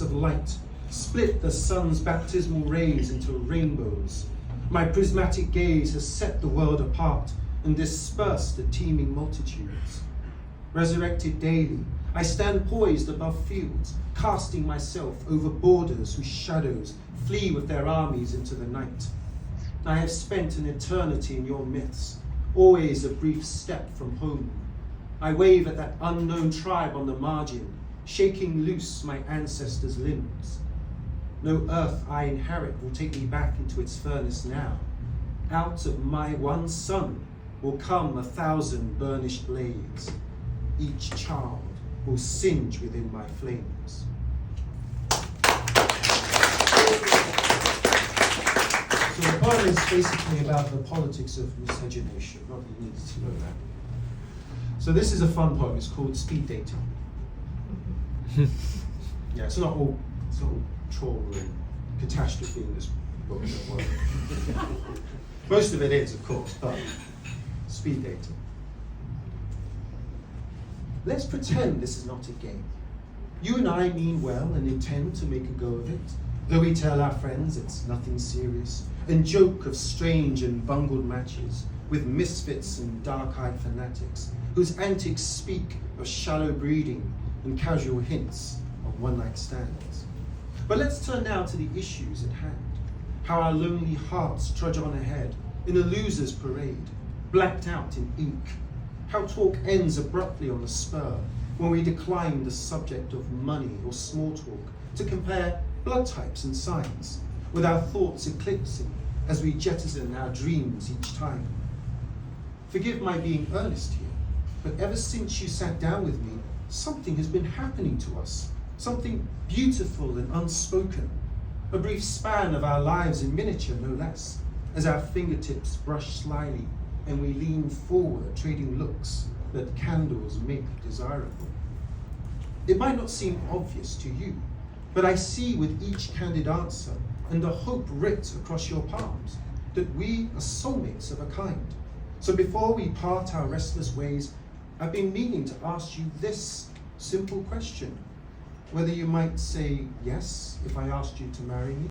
of light, split the sun's baptismal rays into rainbows. My prismatic gaze has set the world apart and dispersed the teeming multitudes. Resurrected daily, I stand poised above fields, casting myself over borders whose shadows flee with their armies into the night. I have spent an eternity in your myths, always a brief step from home. I wave at that unknown tribe on the margin, shaking loose my ancestors' limbs. No earth I inherit will take me back into its furnace now. Out of my one sun will come 1,000 burnished blades. Each child will singe within my flames. So the poem is basically about the politics of miscegenation. Not that you need to know that. So this is a fun poem. It's called Speed Dating. Yeah, it's not all trauma and catastrophe in this book. Don't worry. Most of it is, of course, but speed dating. Let's pretend this is not a game. You and I mean well and intend to make a go of it, though we tell our friends it's nothing serious, and joke of strange and bungled matches with misfits and dark-eyed fanatics, whose antics speak of shallow breeding and casual hints of one-night stands. But let's turn now to the issues at hand. How our lonely hearts trudge on ahead in a loser's parade, blacked out in ink. How talk ends abruptly on the spur when we decline the subject of money or small talk to compare blood types and signs, with our thoughts eclipsing as we jettison our dreams each time. Forgive my being earnest here, but ever since you sat down with me, something has been happening to us, something beautiful and unspoken, a brief span of our lives in miniature, no less, as our fingertips brush slyly and we lean forward, trading looks that candles make desirable. It might not seem obvious to you, but I see with each candid answer and the hope writ across your palms that we are soulmates of a kind. So before we part our restless ways, I've been meaning to ask you this simple question: whether you might say yes if I asked you to marry me.